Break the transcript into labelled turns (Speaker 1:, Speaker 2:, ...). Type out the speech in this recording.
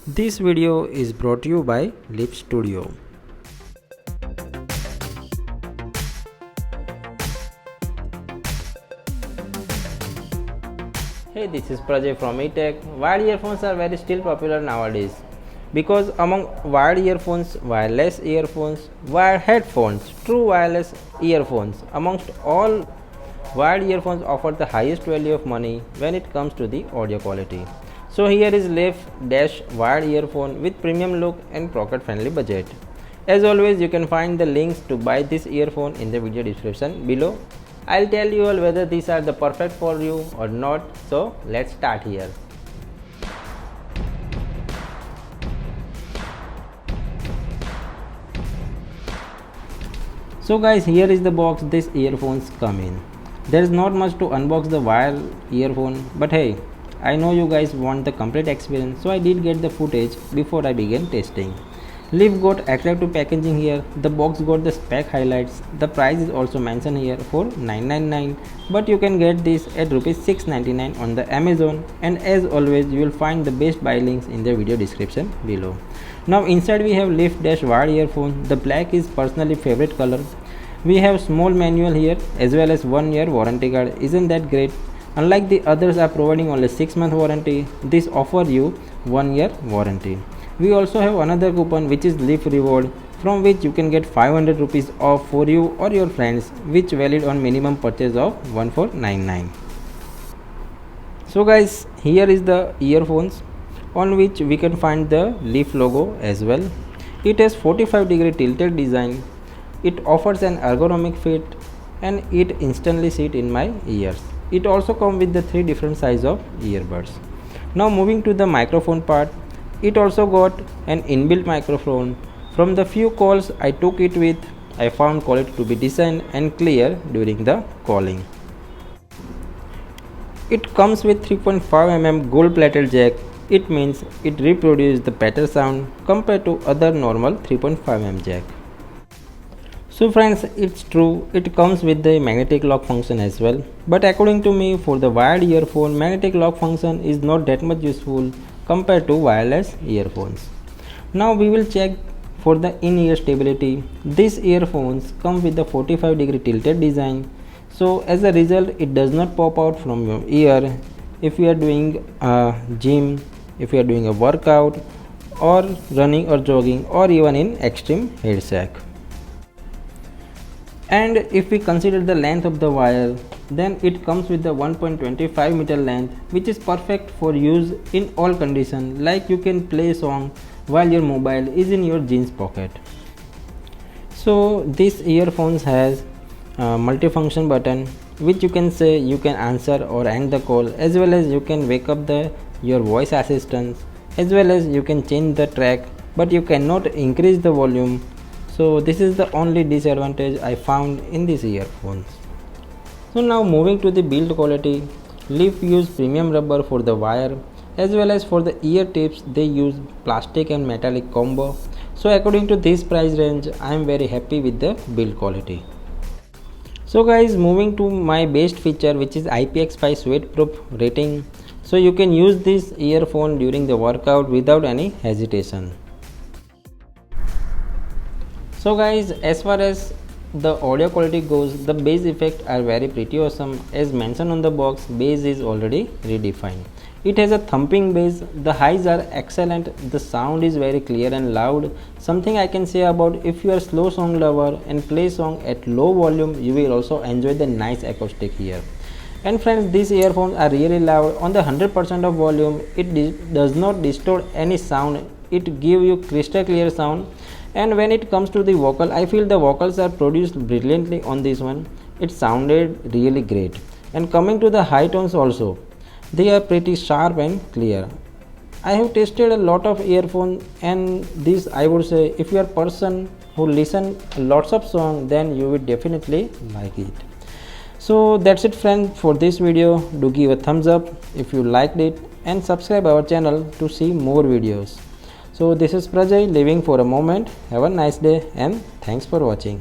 Speaker 1: This video is brought to you by Lip Studio.
Speaker 2: Hey, this is Prajay from eTech. Wired earphones are very still popular nowadays because among wired earphones, wireless earphones, wired headphones, true wireless earphones, amongst all wired earphones offer the highest value of money when it comes to the audio quality. So here is Leaf Dash wired earphone with premium look and pocket friendly budget. As always, you can find the links to buy this earphone in the video description below. I'll tell you all whether these are the perfect for you or not. So let's start here. So guys, here is the box these earphones come in. There is not much to unbox the wired earphone, but hey, I know you guys want the complete experience, so I did get the footage before I began testing. Leaf got attractive packaging here. The box got the spec highlights. The price is also mentioned here for $999, but you can get this at ₹699 on the Amazon, and as always you will find the best buy links in the video description below. Now inside we have Leaf Dash wired earphone. The black is personally favorite color. We have small manual here as well as 1 year warranty card. Isn't that great? Unlike the others are providing only 6-month warranty, this offer you 1 year warranty. We also have another coupon which is Leaf Reward, from which you can get 500 rupees off for you or your friends, which valid on minimum purchase of 1499. So guys, here is the earphones on which we can find the Leaf logo as well. It has 45-degree tilted design. It offers an ergonomic fit and it instantly sits in my ears. It also comes with the 3 different size of earbuds. Now moving to the microphone part, it also got an inbuilt microphone. From the few calls I took it with, I found quality to be decent and clear during the calling. It comes with 3.5mm gold plated jack. It means it reproduces the better sound compared to other normal 3.5mm jack. So friends, it's true, it comes with the magnetic lock function as well, but according to me, for the wired earphone, magnetic lock function is not that much useful compared to wireless earphones. Now we will check for the in-ear stability. These earphones come with the 45-degree tilted design, so as a result it does not pop out from your ear if you are doing a gym, if you are doing a workout or running or jogging, or even in extreme head sag. And if we consider the length of the wire, then it comes with the 1.25 meter length, which is perfect for use in all conditions, like you can play a song while your mobile is in your jeans pocket. So this earphones has a multifunction button, which you can say you can answer or end the call, as well as you can wake up your voice assistants, as well as you can change the track, but you cannot increase the volume. So this is the only disadvantage I found in these earphones. So now moving to the build quality, Leaf used premium rubber for the wire, as well as for the ear tips they use plastic and metallic combo. So according to this price range, I am very happy with the build quality. So guys, moving to my best feature, which is IPX5 sweat proof rating. So you can use this earphone during the workout without any hesitation. So guys, as far as the audio quality goes, the bass effects are very pretty awesome. As mentioned on the box, bass is already redefined. It has a thumping bass, the highs are excellent, the sound is very clear and loud. Something I can say about, if you are a slow song lover and play song at low volume, you will also enjoy the nice acoustic here. And friends, these earphones are really loud. On the 100% of volume, it does not distort any sound. It gives you crystal clear sound. And when it comes to the vocal, I feel the vocals are produced brilliantly on this one. It sounded really great. And coming to the high tones also, they are pretty sharp and clear. I have tested a lot of earphones, and this, I would say, if you are a person who listen lots of songs, then you will definitely like it. So that's it friends for this video. Do give a thumbs up if you liked it, and subscribe our channel to see more videos. So this is Prajay leaving for a moment. Have a nice day and thanks for watching.